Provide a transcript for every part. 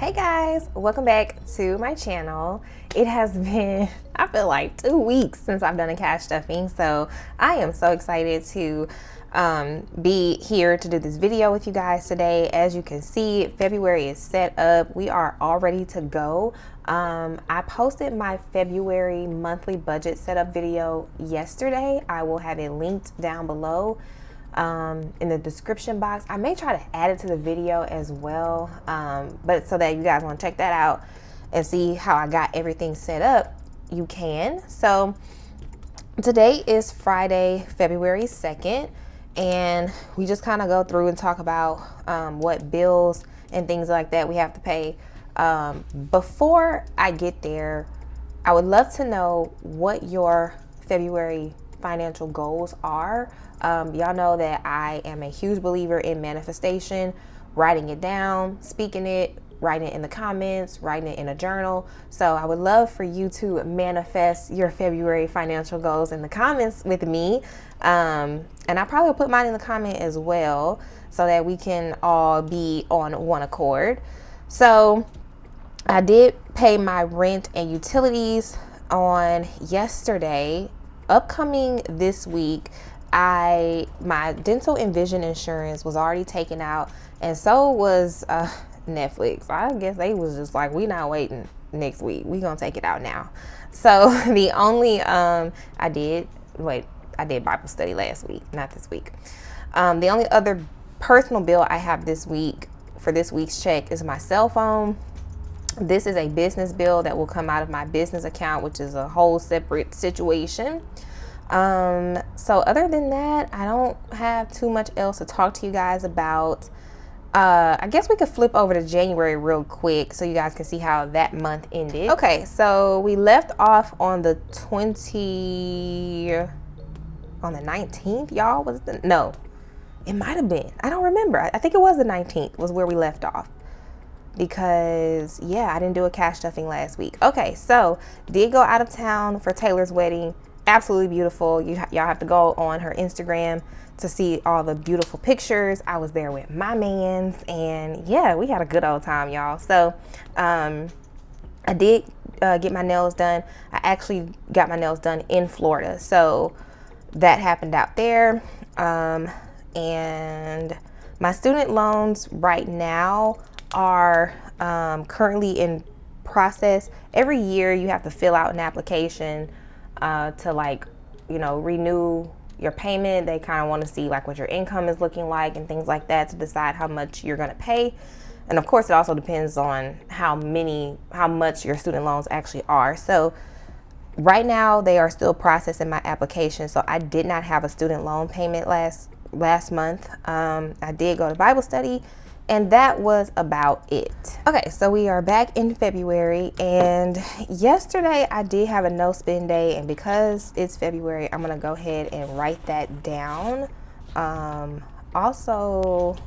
Hey guys, welcome back to my channel. It has been, I feel like 2 weeks since I've done a cash stuffing, so I am so excited to be here to do this video with you guys today. As you can see, February is set up. We are all ready to go. I posted my February monthly budget setup video yesterday. I will have it linked down below in the description box. I may try to add it to the video as well, but so that you guys want to check that out and see how I got everything set up, you can. So today is Friday, February 2nd, and we just kind of go through and talk about what bills and things like that we have to pay. Before I get there, I would love to know what your February financial goals are. Y'all know that I am a huge believer in manifestation, writing it down, speaking it, writing it in the comments, writing it in a journal. So I would love for you to manifest your February financial goals in the comments with me. And I probably will put mine in the comment as well so that we can all be on one accord. So I did pay my rent and utilities on yesterday. Upcoming this week, my dental and vision insurance was already taken out, and so was Netflix. I guess they was just like, we not waiting next week, we gonna take it out now. So the only I did Bible study last week, not this week. The only other personal bill I have this week for this week's check is my cell phone. This is a business bill that will come out of my business account, which is a whole separate situation. So other than that, I don't have too much else to talk to you guys about. I guess we could flip over to January real quick so you guys can see how that month ended. Okay, so we left off on the 19th, y'all. No, it might have been. I don't remember. I think it was the 19th was where we left off. Because yeah, I didn't do a cash stuffing last week. Okay, so did go out of town for Taylor's wedding. Absolutely beautiful. Y'all have to go on her Instagram to see all the beautiful pictures. I was there with my mans, and yeah, we had a good old time, y'all. So I did get my nails done. I actually got my nails done in Florida, so that happened out there. And my student loans right now are currently in process. Every year you have to fill out an application to renew your payment. They kind of want to see like what your income is looking like and things like that to decide how much you're going to pay. And of course it also depends on how much your student loans actually are. So right now they are still processing my application. So I did not have a student loan payment last month. I did go to Bible study, and that was about it. Okay, so we are back in February, and yesterday I did have a no spend day, and because it's February, I'm gonna go ahead and write that down. Also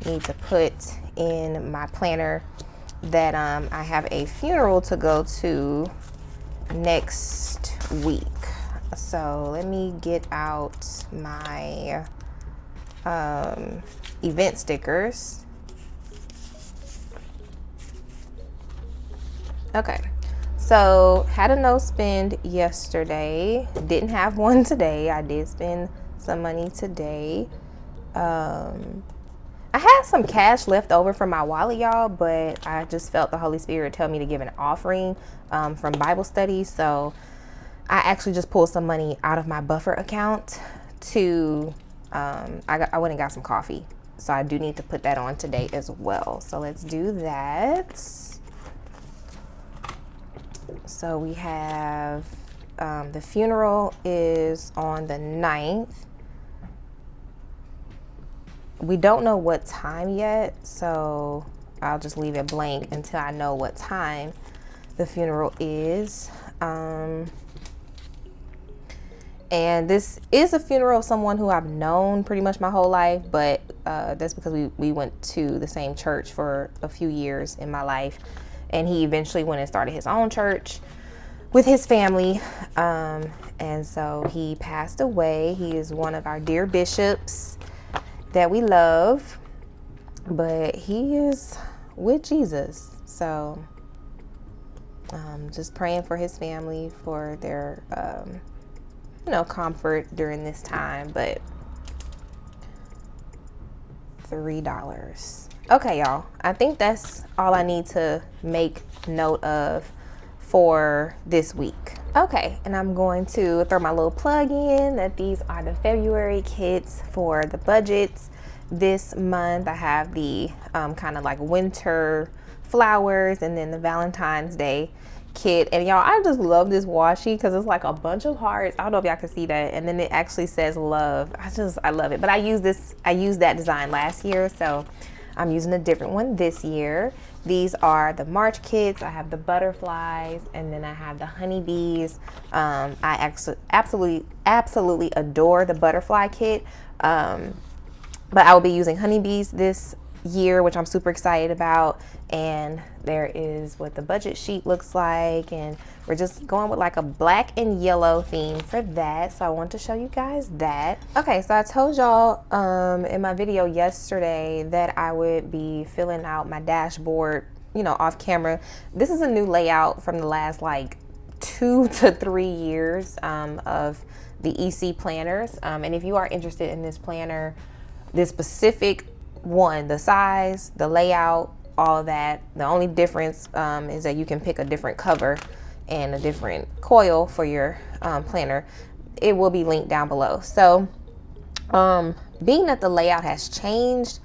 need to put in my planner that I have a funeral to go to next week. So let me get out my event stickers. Okay, so had a no spend yesterday, didn't have one today. I did spend some money today. I had some cash left over from my wallet, y'all, but I just felt the Holy Spirit tell me to give an offering from Bible study. So I actually just pulled some money out of my buffer account to I went and got some coffee. So I do need to put that on today as well. So let's do that. So we have the funeral is on the 9th. We don't know what time yet, so I'll just leave it blank until I know what time the funeral is. And this is a funeral of someone who I've known pretty much my whole life, but that's because we went to the same church for a few years in my life. And he eventually went and started his own church with his family. And so he passed away. He is one of our dear bishops that we love, but he is with Jesus. So just praying for his family, for their comfort during this time. But $3. Okay, y'all, I think that's all I need to make note of for this week. Okay, and I'm going to throw my little plug in that these are the February kits for the budgets. This month I have the kind of like winter flowers, and then the Valentine's Day kit. And y'all, I just love this washi because it's like a bunch of hearts. I don't know if y'all can see that, and then it actually says love. I love it. But I used that design last year, so I'm using a different one this year. These are the March kits. I have the butterflies, and then I have the honeybees. I absolutely adore the butterfly kit, but I will be using honeybees this year, which I'm super excited about. And there is what the budget sheet looks like, and we're just going with like a black and yellow theme for that, so I want to show you guys that. Okay, so I told y'all in my video yesterday that I would be filling out my dashboard, off camera. This is a new layout from the last like 2 to 3 years of the EC planners, and if you are interested in this planner, this specific one, the size, the layout, all of that, the only difference is that you can pick a different cover and a different coil for your planner. It will be linked down below. So being that the layout has changed,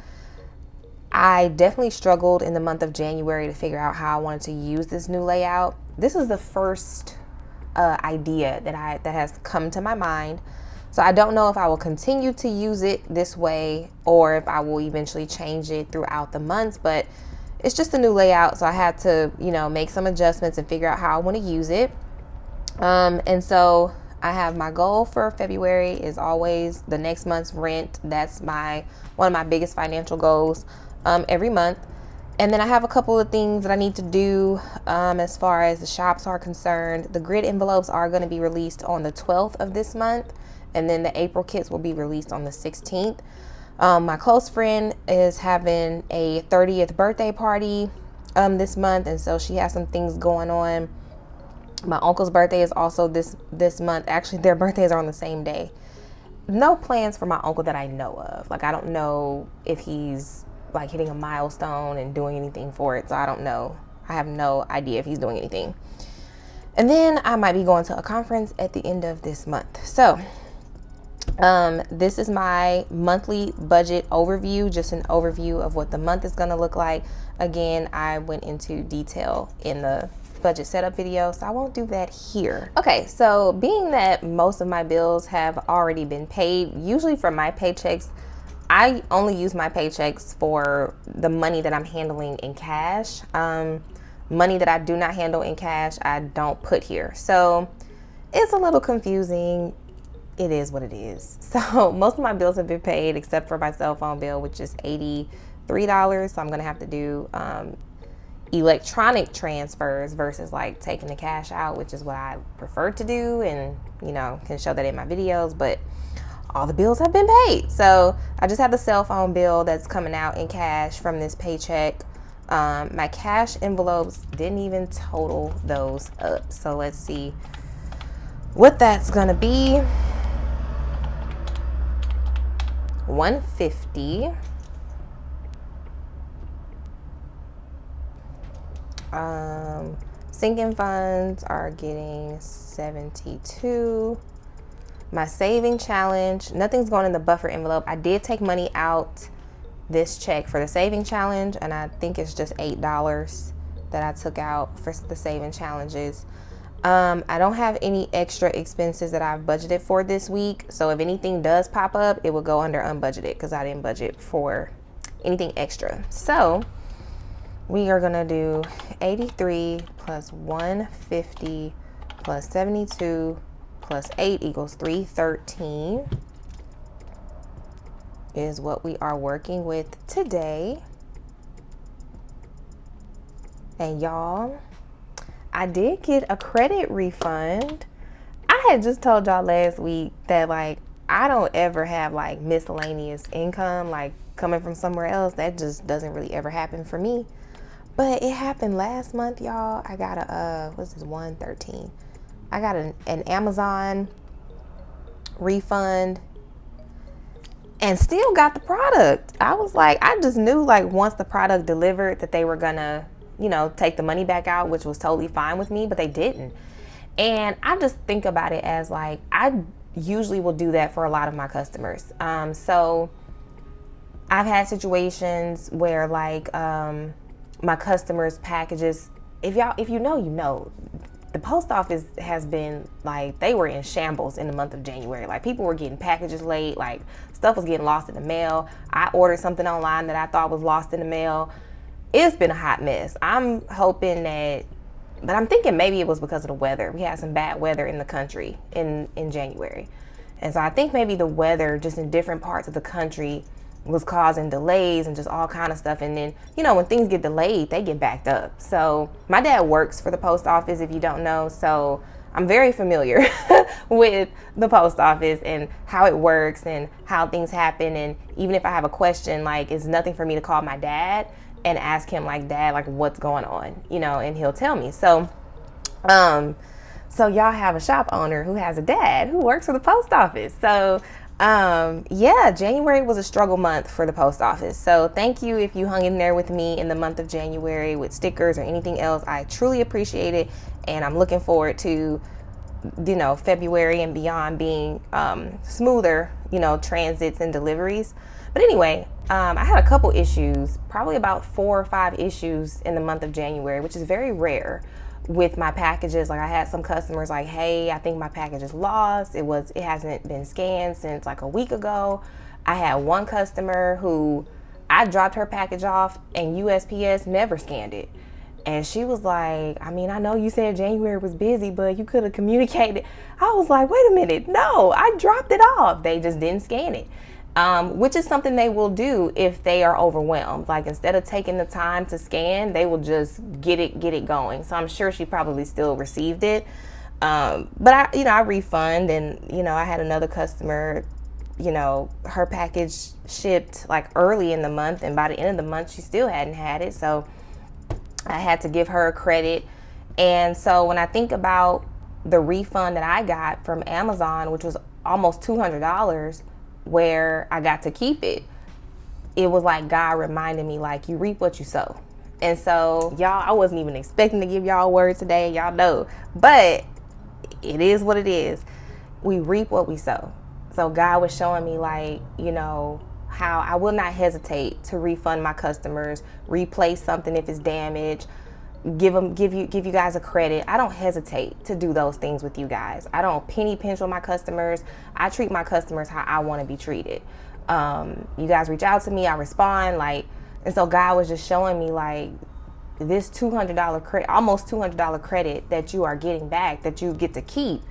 I definitely struggled in the month of January to figure out how I wanted to use this new layout. This is the first idea that has come to my mind. So I don't know if I will continue to use it this way or if I will eventually change it throughout the months, but it's just a new layout. So I had to, make some adjustments and figure out how I want to use it. And so I have my goal for February is always the next month's rent. That's one of my biggest financial goals every month. And then I have a couple of things that I need to do as far as the shops are concerned. The grid envelopes are going to be released on the 12th of this month. And then the April kits will be released on the 16th. My close friend is having a 30th birthday party this month, and so she has some things going on. My uncle's birthday is also this month. Actually, their birthdays are on the same day. No plans for my uncle that I know of. Like, I don't know if he's like hitting a milestone and doing anything for it, so I don't know. I have no idea if he's doing anything. And then I might be going to a conference at the end of this month. So this is my monthly budget overview, just an overview of what the month is going to look like. Again, I went into detail in the budget setup video, so I won't do that here. Okay, so being that most of my bills have already been paid, usually for my paychecks, I only use my paychecks for the money that I'm handling in cash. Money that I do not handle in cash, I don't put here. So it's a little confusing. It is what it is. So most of my bills have been paid except for my cell phone bill, which is $83. So I'm gonna have to do electronic transfers versus like taking the cash out, which is what I prefer to do, and can show that in my videos. But all the bills have been paid, so I just have the cell phone bill that's coming out in cash from this paycheck. My cash envelopes didn't even total those up, so let's see what that's gonna be. $150. Sinking funds are getting $72. My saving challenge, nothing's going in the buffer envelope. I did take money out this check for the saving challenge, and I think it's just $8 that I took out for the saving challenges. I don't have any extra expenses that I've budgeted for this week, so if anything does pop up, it will go under unbudgeted because I didn't budget for anything extra. So we are gonna do 83 plus 150 plus 72 plus 8 equals 313 is what we are working with today. And y'all, I did get a credit refund. I had just told y'all last week that like I don't ever have like miscellaneous income like coming from somewhere else. That just doesn't really ever happen for me. But it happened last month, y'all. I got a, what's this, 113. I got an Amazon refund and still got the product. I was like, I just knew like once the product delivered that they were gonna, you know, take the money back out, which was totally fine with me, but they didn't. And I just think about it as like, I usually will do that for a lot of my customers. So I've had situations where like my customers' packages, if you know, the post office has been like, they were in shambles in the month of January. Like people were getting packages late, like stuff was getting lost in the mail. I ordered something online that I thought was lost in the mail. It's been a hot mess. I'm hoping that, but I'm thinking maybe it was because of the weather. We had some bad weather in the country in January. And so I think maybe the weather just in different parts of the country was causing delays and just all kind of stuff. And then, you know, when things get delayed, they get backed up. So my dad works for the post office, if you don't know. So I'm very familiar with the post office and how it works and how things happen. And even if I have a question, like it's nothing for me to call my dad and ask him like, Dad, like what's going on, you know, and he'll tell me. So y'all have a shop owner who has a dad who works for the post office. So yeah, January was a struggle month for the post office. So thank you if you hung in there with me in the month of January with stickers or anything else. I truly appreciate it. And I'm looking forward to, you know, February and beyond being smoother, you know, transits and deliveries. But anyway, I had a couple issues, probably about 4 or 5 issues in the month of January, which is very rare with my packages. Like I had some customers like, hey, I think my package is lost. It hasn't been scanned since like a week ago. I had one customer who I dropped her package off and USPS never scanned it. And she was like, I mean, I know you said January was busy, but you could have communicated. I was like, wait a minute. No, I dropped it off. They just didn't scan it. Which is something they will do if they are overwhelmed. Like instead of taking the time to scan, they will just get it going. So I'm sure she probably still received it. But I refund, and I had another customer, her package shipped like early in the month, and by the end of the month she still hadn't had it. So I had to give her a credit. And so when I think about the refund that I got from Amazon, which was almost $200, where I got to keep it, it was like God reminded me, like, you reap what you sow. And so y'all, I wasn't even expecting to give y'all a word today, y'all know, but it is what it is. We reap what we sow. So God was showing me, like, how I will not hesitate to refund my customers, replace something if it's damaged, give you guys a credit. I don't hesitate to do those things with you guys. I don't penny pinch on my customers. I treat my customers how I want to be treated. You guys reach out to me, I respond, and so God was just showing me, like, this $200 credit, almost $200 credit that you are getting back, that you get to keep.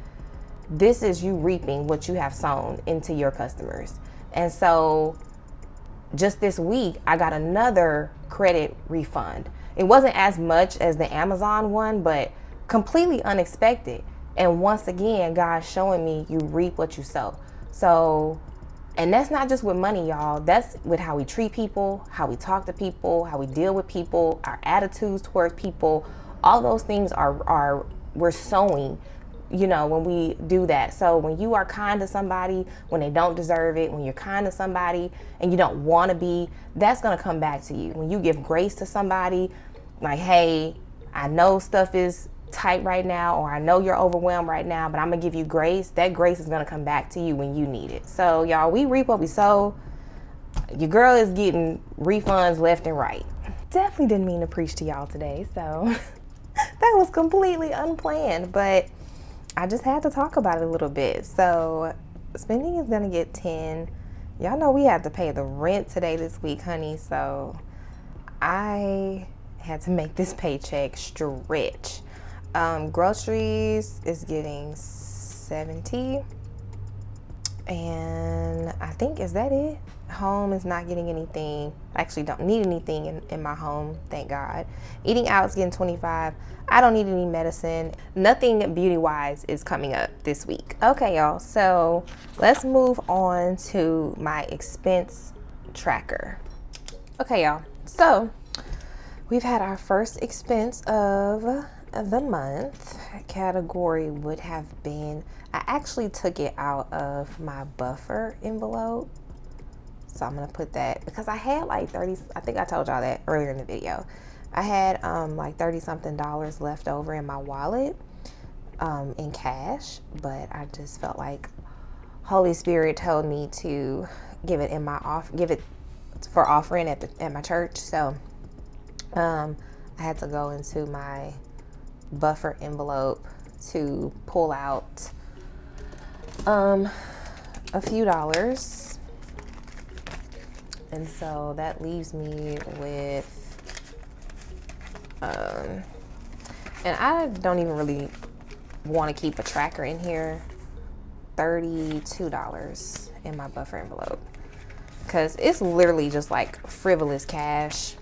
This is you reaping what you have sown into your customers. And so just this week, I got another credit refund. It wasn't as much as the Amazon one, but completely unexpected. And once again, God's showing me you reap what you sow. So, and that's not just with money, y'all. That's with how we treat people, how we talk to people, how we deal with people, our attitudes toward people. All those things we're sowing, when we do that. So when you are kind to somebody when they don't deserve it, when you're kind to somebody and you don't want to be, that's going to come back to you. When you give grace to somebody, like, hey, I know stuff is tight right now, or I know you're overwhelmed right now, but I'm going to give you grace. That grace is going to come back to you when you need it. So y'all, we reap what we sow. Your girl is getting refunds left and right. Definitely didn't mean to preach to y'all today. So that was completely unplanned, but I just had to talk about it a little bit. So spending is going to get 10. Y'all know we had to pay the rent today this week, honey. So I had to make this paycheck stretch. Groceries is getting 70. And I think, is that it? Home is not getting anything. I actually don't need anything in my home, thank God. Eating out is getting 25. I don't need any medicine. Nothing beauty-wise is coming up this week. Okay, y'all, so let's move on to my expense tracker. Okay, y'all, so we've had our first expense of the month. Category would have been, I actually took it out of my buffer envelope. So I'm going to put that, because I had like 30, I think I told y'all that earlier in the video. I had like 30 something dollars left over in my wallet in cash, but I just felt like Holy Spirit told me to give it for offering at my church. So I had to go into my buffer envelope to pull out a few dollars. And so that leaves me with and I don't even really want to keep a tracker in here, $32 in my buffer envelope, because it's literally just like frivolous cash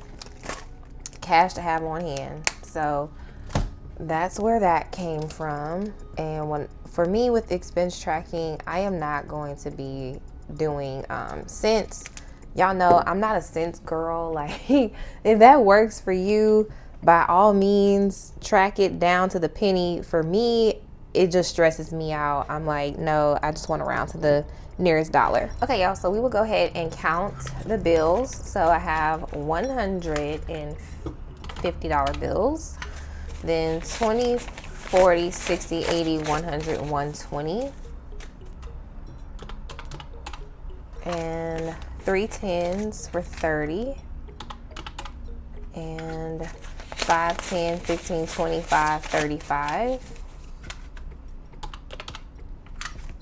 to have on hand. So that's where that came from. And for me with expense tracking, I am not going to be doing cents. Y'all know I'm not a cents girl. Like, if that works for you, by all means, track it down to the penny. For me, it just stresses me out. I'm like, no, I just want to round to the nearest dollar. Okay, y'all, so we will go ahead and count the bills. So I have $150 bills, then 20, 40, 60, 80, 100, 120, and 3 tens for 30, and 5, 10, 15, 25, 35,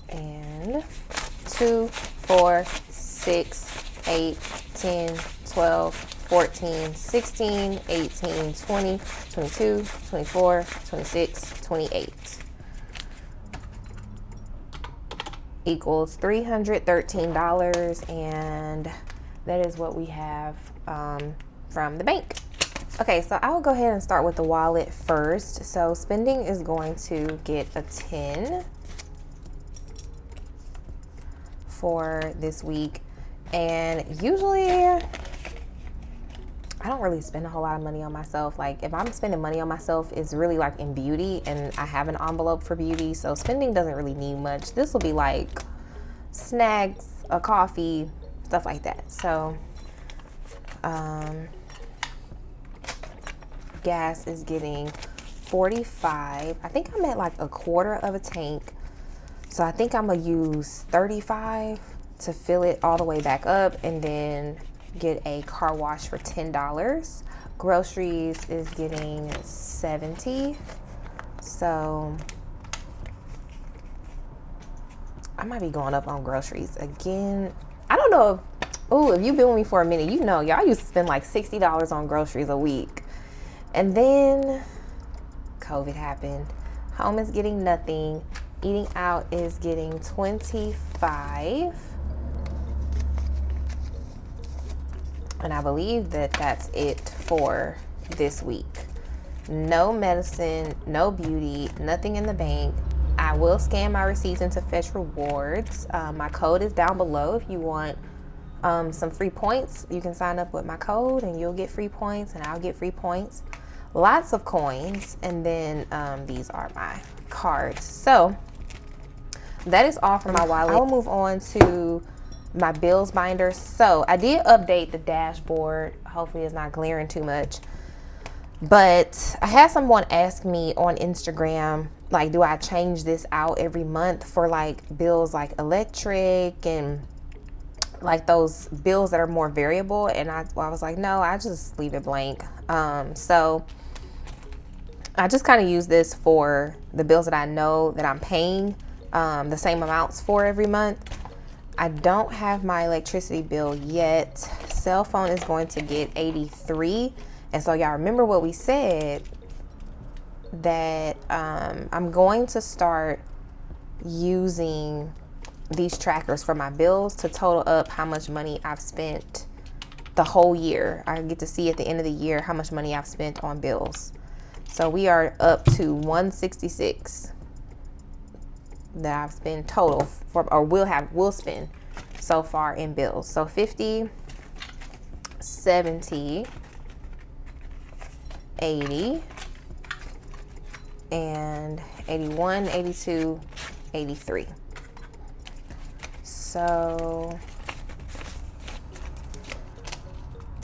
and 2, 4, 6, 8, 10, 12, 14, 16, 18, 20, 22, 24, 26, 28. Equals $313, and that is what we have from the bank. Okay, so I will go ahead and start with the wallet first. So spending is going to get a 10 for this week, and usually I don't really spend a whole lot of money on myself. Like, if I'm spending money on myself, it's really like in beauty, and I have an envelope for beauty, so spending doesn't really need much. This will be like snacks, a coffee, stuff like that. So gas is getting 45. I think I'm at like a quarter of a tank, so I think I'm gonna use 35 to fill it all the way back up, and then get a car wash for $10. Groceries is getting 70, so I might be going up on groceries again. I don't know if you've been with me for a minute, you know y'all used to spend like $60 on groceries a week, and then COVID happened. Home is getting nothing. Eating out is getting 25. And I believe that that's it for this week. No medicine, no beauty, nothing in the bank. I will scan my receipts into Fetch Rewards. My code is down below. If you want some free points, you can sign up with my code and you'll get free points, and I'll get free points. Lots of coins. And then these are my cards. So that is all for my wallet. I will move on to my bills binder. So I did update the dashboard. Hopefully it's not glaring too much, but I had someone ask me on Instagram, like, do I change this out every month for like bills like electric and like those bills that are more variable? And I was like, no, I just leave it blank. So I just kind of use this for the bills that I know that I'm paying the same amounts for every month. I don't have my electricity bill yet. Cell phone is going to get 83. And so y'all remember what we said, that I'm going to start using these trackers for my bills to total up how much money I've spent the whole year. I get to see at the end of the year how much money I've spent on bills. So we are up to 166 that I've spent total for, or will spend so far in bills. So 50, 70, 80, and 81, 82, 83. So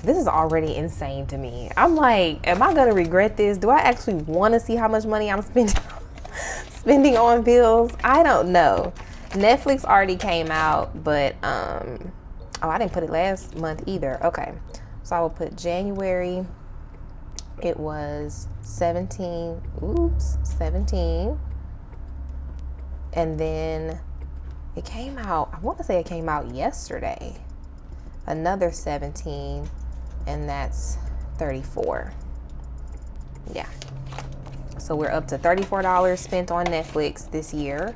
this is already insane to me. I'm like, am I gonna regret this? Do I actually want to see how much money I'm spending on bills? I don't know. Netflix already came out, but oh, I didn't put it last month either. Okay, so I will put January. It was 17. Oops, 17. And then it came out, I want to say it came out yesterday. Another 17, and that's 34. Yeah. So we're up to $34 spent on Netflix this year.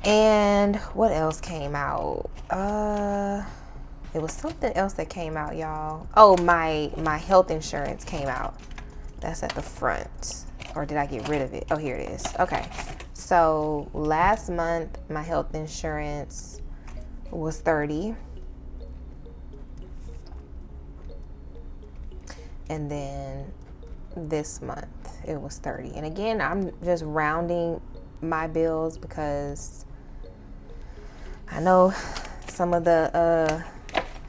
And what else came out? It was something else that came out, y'all. Oh, my health insurance came out. That's at the front. Or did I get rid of it? Oh, here it is. Okay. So last month, my health insurance was $30. And then this month, it was $30. And again, I'm just rounding my bills because I know some of the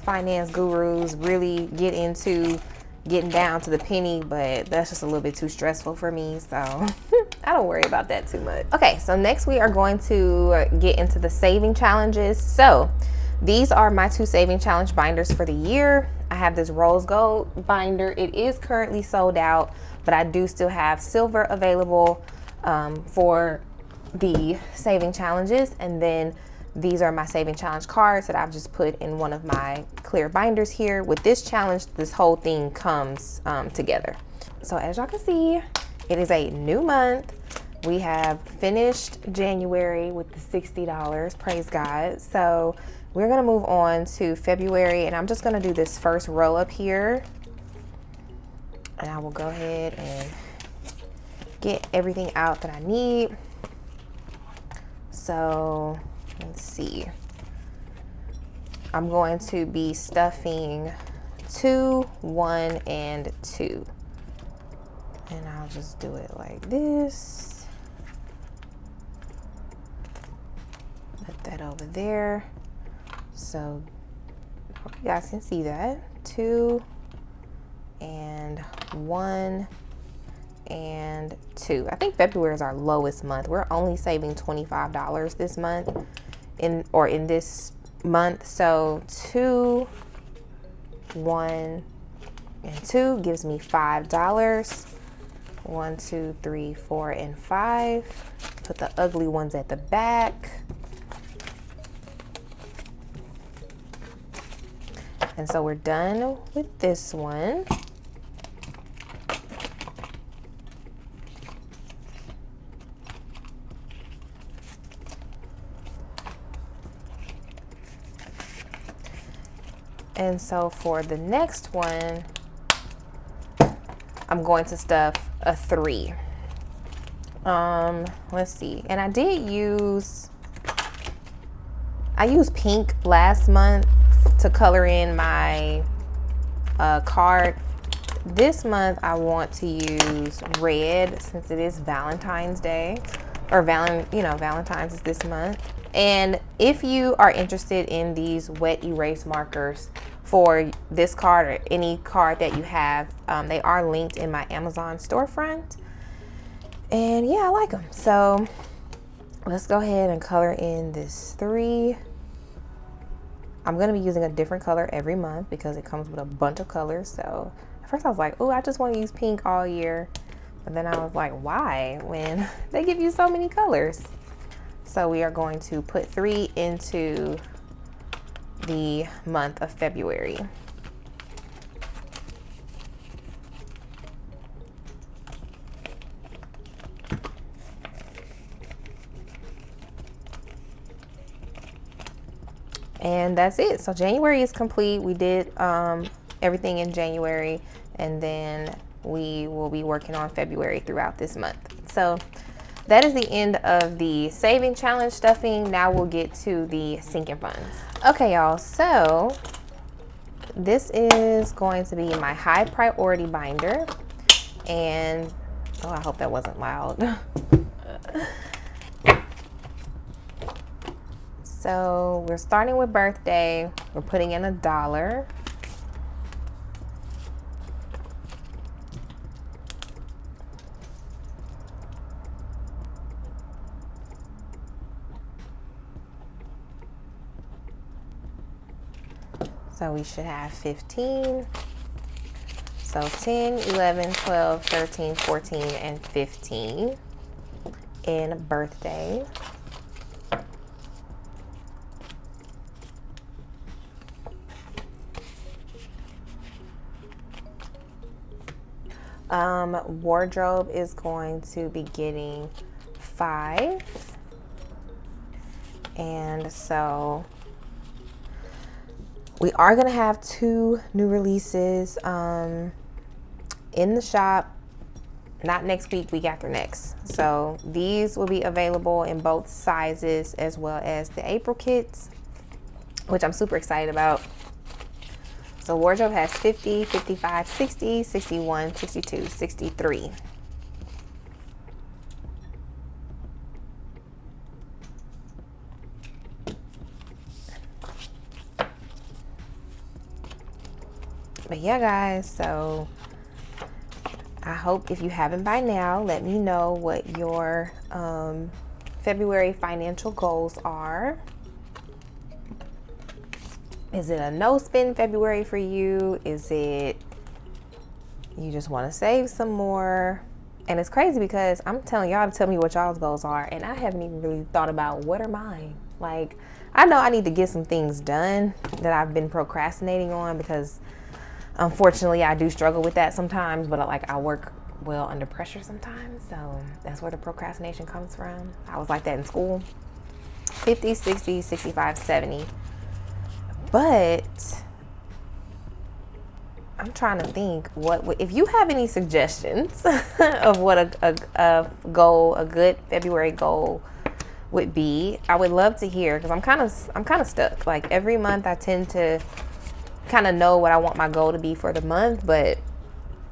finance gurus really get into getting down to the penny, but that's just a little bit too stressful for me, so I don't worry about that too much. Okay, so next we are going to get into the saving challenges. So these are my 2 saving challenge binders for the year. I have this rose gold binder. It is currently sold out, but I do still have silver available for the saving challenges. And then these are my saving challenge cards that I've just put in one of my clear binders here. With this challenge, this whole thing comes together. So as y'all can see, it is a new month. We have finished January with the $60, praise God. So we're gonna move on to February, and I'm just gonna do this first row up here. And I will go ahead and get everything out that I need. So let's see. I'm going to be stuffing 2, 1, and 2. And I'll just do it like this. Put that over there. So hope you guys can see that. 2 and 1 and 2. I think February is our lowest month. We're only saving $25 this month in this month. So 2, 1, and 2 gives me $5. 1, 2, 3, 4, and 5. Put the ugly ones at the back. And so we're done with this one. And so for the next one, I'm going to stuff a 3. Let's see. And I used pink last month to color in my card. This month I want to use red since it is Valentine's Day, or Valentine's is this month. And if you are interested in these wet erase markers for this card or any card that you have, they are linked in my Amazon storefront. And yeah, I like them. So let's go ahead and color in this 3. I'm going to be using a different color every month because it comes with a bunch of colors. So at first I was like, oh, I just want to use pink all year. But then I was like, why? When they give you so many colors. So we are going to put 3 into the month of February. And that's it. So January is complete. We did everything in January, and then we will be working on February throughout this month. So that is the end of the saving challenge stuffing. Now we'll get to the sinking funds. Okay, y'all, so this is going to be my high priority binder. And oh, I hope that wasn't loud. So we're starting with birthday. We're putting in $1. So we should have 15. So 10, 11, 12, 13, 14, and 15 in birthday. Wardrobe is going to be getting 5. And so we are going to have 2 new releases in the shop, not next week, week after next. So these will be available in both sizes, as well as the April kits, which I'm super excited about. So wardrobe has 50, 55, 60, 61, 62, 63. But yeah, guys, so I hope if you haven't by now, let me know what your February financial goals are. Is it a no spend February for you? Is it you just want to save some more? And it's crazy because I'm telling y'all to tell me what y'all's goals are, and I haven't even really thought about what are mine. Like, I know I need to get some things done that I've been procrastinating on, because unfortunately I do struggle with that sometimes, but like I work well under pressure sometimes, so that's where the procrastination comes from. I was like that in school. 50, 60, 65, 70. But I'm trying to think what if you have any suggestions of what a goal, a good February goal would be. I would love to hear, because I'm kind of stuck. Like every month I tend to kind of know what I want my goal to be for the month, but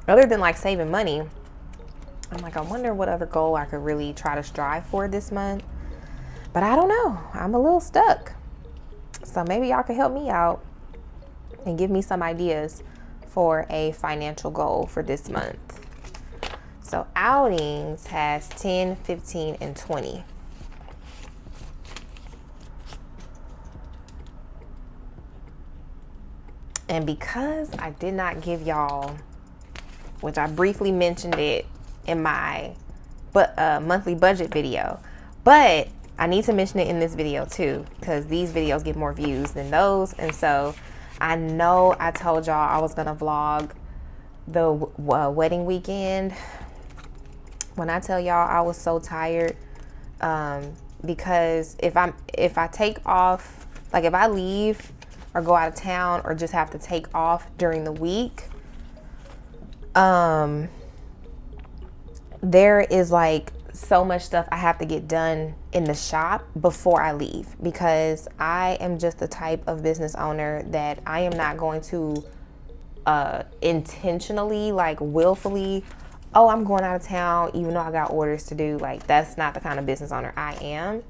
other than like saving money, I'm like, I wonder what other goal I could really try to strive for this month. But I don't know. I'm a little stuck. So maybe y'all can help me out and give me some ideas for a financial goal for this month. So outings has 10, 15, and 20. And because I did not give y'all, which I briefly mentioned it in my monthly budget video, but I need to mention it in this video too, because these videos get more views than those. And so I know I told y'all I was gonna vlog the wedding weekend. When I tell y'all I was so tired, because if I take off, like if I leave or go out of town or just have to take off during the week, there is like so much stuff I have to get done in the shop before I leave, because I am just the type of business owner that I am not going to intentionally, like willfully, oh, I'm going out of town even though I got orders to do. Like, that's not the kind of business owner I am.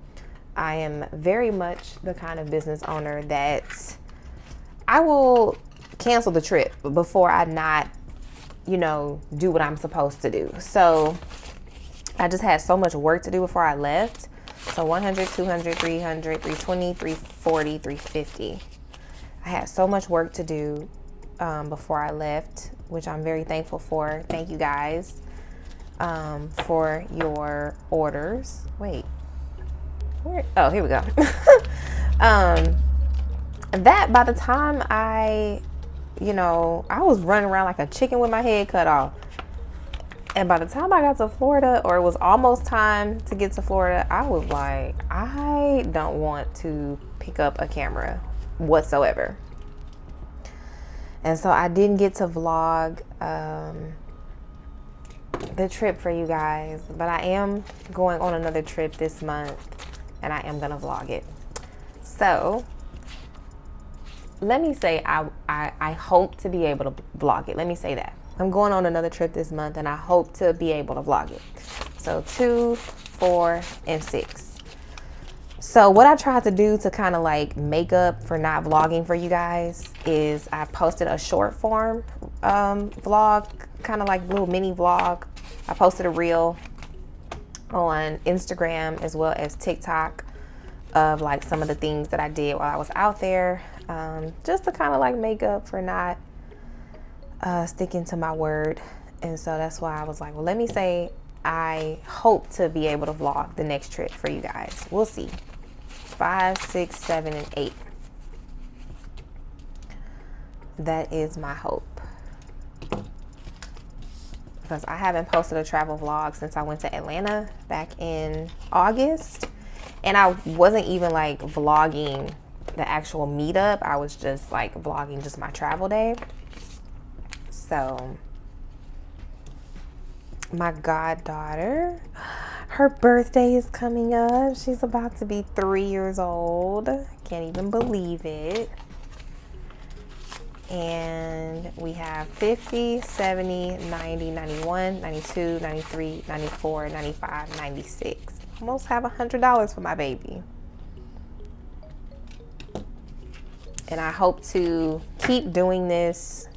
I am very much the kind of business owner that I will cancel the trip before I not, do what I'm supposed to do. So I just had so much work to do before I left. So 100, 200, 300, 320, 340, 350. I had so much work to do before I left, which I'm very thankful for. Thank you guys for your orders. Wait, where? Oh, here we go. That by the time I was running around like a chicken with my head cut off. And by the time I got to Florida, or it was almost time to get to Florida, I was like, I don't want to pick up a camera whatsoever. And so I didn't get to vlog the trip for you guys, but I am going on another trip this month, and I am gonna vlog it. So let me say I hope to be able to vlog it. Let me say that. I'm going on another trip this month, and I hope to be able to vlog it. So 2, 4, and 6. So what I tried to do to kind of like make up for not vlogging for you guys is I posted a short form vlog, kind of like little mini vlog. I posted a reel on Instagram as well as TikTok of like some of the things that I did while I was out there, just to kind of like make up for not sticking to my word. And so that's why I was like, well, let me say I hope to be able to vlog the next trip for you guys. We'll see. 5, 6, 7, and 8. That is my hope. Because I haven't posted a travel vlog since I went to Atlanta back in August. And I wasn't even like vlogging the actual meetup. I was just like vlogging just my travel day. So my goddaughter, her birthday is coming up. She's about to be 3 years old. Can't even believe it. And we have 50, 70, 90, 91, 92, 93, 94, 95, 96. Almost have $100 for my baby. And I hope to keep doing this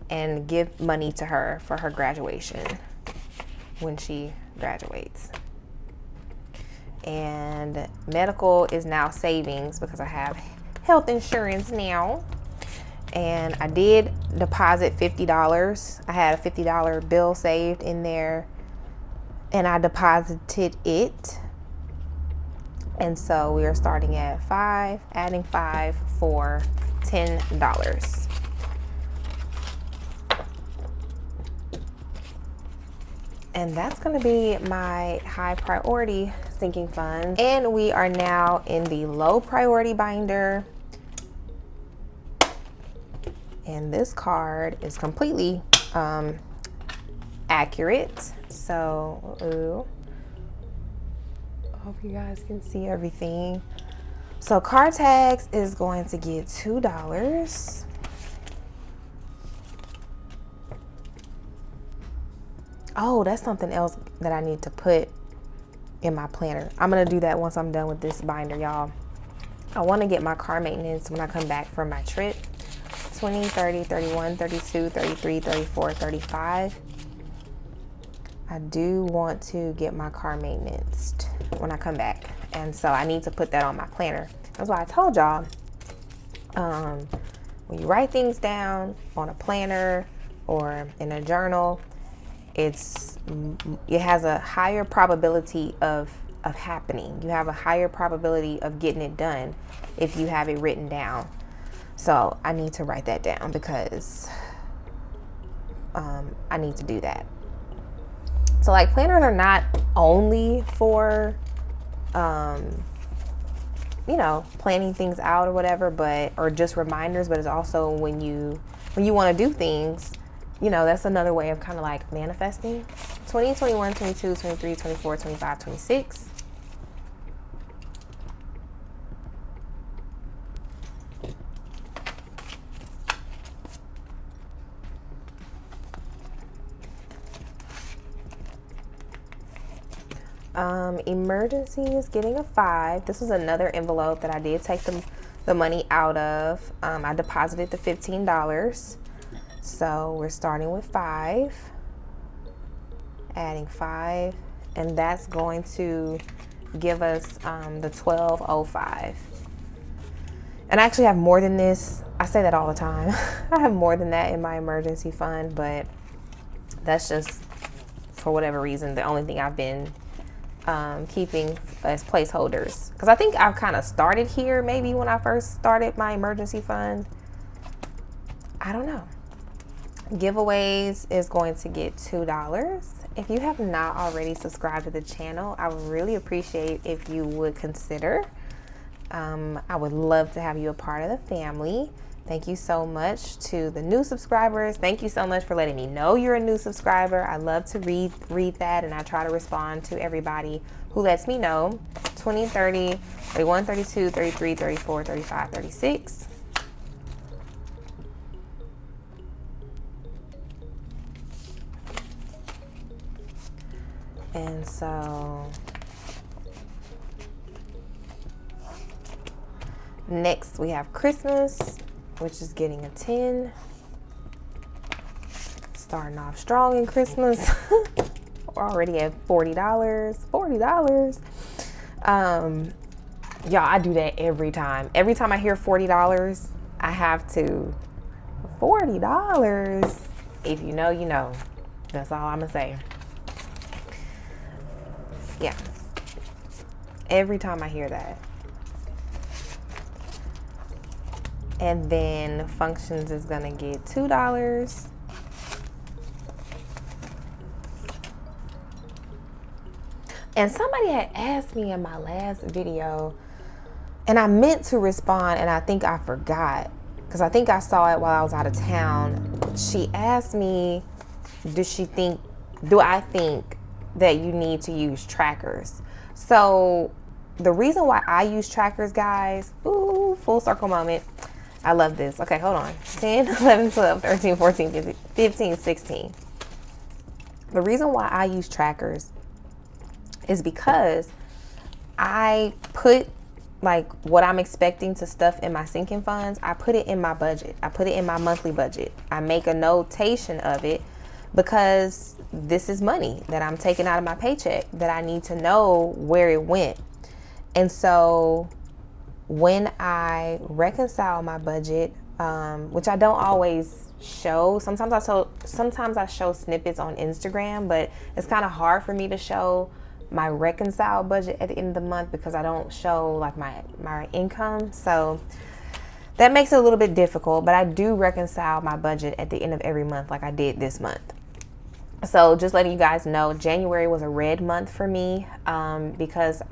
and give money to her for her graduation when she graduates. And medical is now savings because I have health insurance now. And I did deposit $50. I had a $50 bill saved in there, and I deposited it. And so we are starting at 5, adding 5 for $10. And that's going to be my high priority sinking fund. And we are now in the low priority binder. And this card is completely accurate. So, I hope you guys can see everything. So car tags is going to get $2. Oh, that's something else that I need to put in my planner. I'm going to do that once I'm done with this binder, y'all. I want to get my car maintenance when I come back from my trip. 20, 30, 31, 32, 33, 34, 35. I do want to get my car maintenance when I come back. And so I need to put that on my planner. That's why I told y'all, when you write things down on a planner or in a journal, it has a higher probability of happening. You have a higher probability of getting it done if you have it written down. So I need to write that down because I need to do that. So like planners are not only for planning things out or whatever, or just reminders, but it's also when you want to do things. That's another way of kind of like manifesting. 20, 21, 22, 23, 24, 25, 26. Emergency is getting a 5. This is another envelope that I did take the money out of. I deposited the $15. So we're starting with 5, adding 5, and that's going to give us the 1205. And I actually have more than this. I say that all the time. I have more than that in my emergency fund, but that's just for whatever reason the only thing I've been keeping as placeholders. Because I think I've kind of started here maybe when I first started my emergency fund. I don't know. Giveaways is going to get $2. If you have not already subscribed to the channel, I would really appreciate if you would consider. I would love to have you a part of the family. Thank you so much to the new subscribers. Thank you so much for letting me know you're a new subscriber. I love to read that, and I try to respond to everybody who lets me know. 20, 30, 31, 32, 33, 34, 35, 36. And so next we have Christmas, which is getting a 10. Starting off strong in Christmas. We're already at $40. $40. Y'all, I do that every time. Every time I hear $40, I have to. $40. If you know, you know. That's all I'm gonna say. Yeah. Every time I hear that. And then functions is gonna get $2. And somebody had asked me in my last video, and I meant to respond, and I think I forgot, because I think I saw it while I was out of town. She asked me, do I think that you need to use trackers? So the reason why I use trackers, guys, ooh, full circle moment. I love this. Okay, hold on. 10, 11, 12, 13, 14, 15, 16. The reason why I use trackers is because I put like what I'm expecting to stuff in my sinking funds. I put it in my budget. I put it in my monthly budget. I make a notation of it because this is money that I'm taking out of my paycheck that I need to know where it went. And so when I reconcile my budget, which I don't always show, sometimes I show snippets on Instagram, but it's kind of hard for me to show my reconcile budget at the end of the month because I don't show like my income. So that makes it a little bit difficult, but I do reconcile my budget at the end of every month like I did this month. So just letting you guys know, January was a red month for me because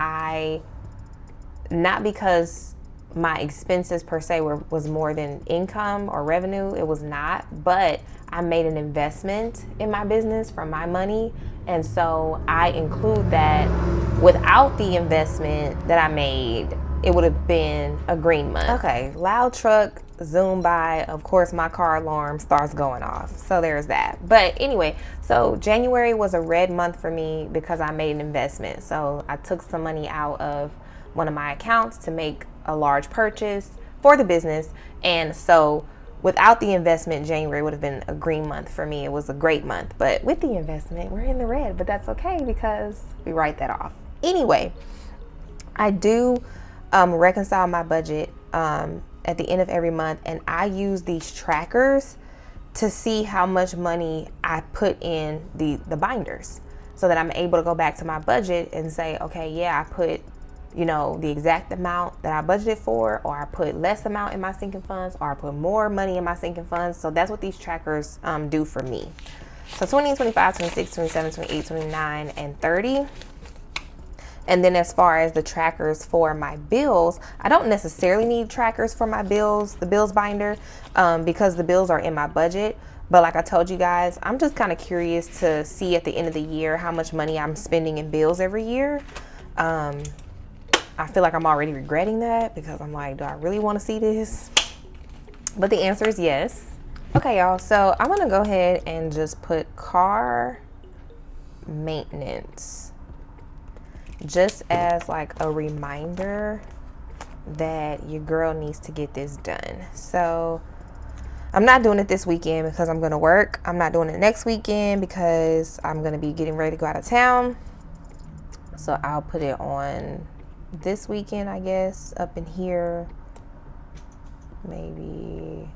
not because my expenses per se was more than income or revenue. It was not, but I made an investment in my business from my money. And so I include that. Without the investment that I made, it would have been a green month. Okay, loud truck zoom by. Of course, my car alarm starts going off. So there's that. But anyway, so January was a red month for me because I made an investment. So I took some money out of one of my accounts to make a large purchase for the business. And so without the investment, January would have been a green month for me. It was a great month. But with the investment, we're in the red, but that's okay because we write that off. Anyway, I do reconcile my budget at the end of every month, and I use these trackers to see how much money I put in the binders so that I'm able to go back to my budget and say, okay, yeah, I put the exact amount that I budgeted for, or I put less amount in my sinking funds, or I put more money in my sinking funds. So that's what these trackers do for me. So 20, 25, 26, 27, 28, 29, and 30. And then as far as the trackers for my bills, I don't necessarily need trackers for my bills, the bills binder, because the bills are in my budget. But like I told you guys, I'm just kind of curious to see at the end of the year how much money I'm spending in bills every year. I feel like I'm already regretting that because I'm like, do I really want to see this? But the answer is yes. Okay, y'all. So I'm going to go ahead and just put car maintenance just as like a reminder that your girl needs to get this done. So I'm not doing it this weekend because I'm going to work. I'm not doing it next weekend because I'm going to be getting ready to go out of town. So I'll put it on this weekend, I guess, up in here, maybe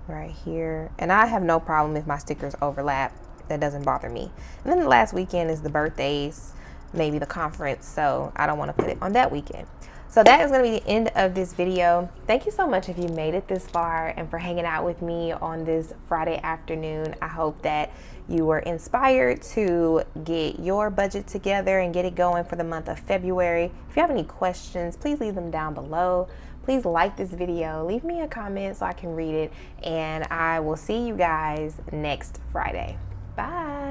right here. And I have no problem if my stickers overlap. That doesn't bother me. And then the last weekend is the birthdays, maybe the conference. So I don't want to put it on that weekend. So that is going to be the end of this video. Thank you so much if you made it this far and for hanging out with me on this Friday afternoon. I hope that you were inspired to get your budget together and get it going for the month of February. If you have any questions, please leave them down below. Please like this video, leave me a comment so I can read it, and I will see you guys next Friday. Bye.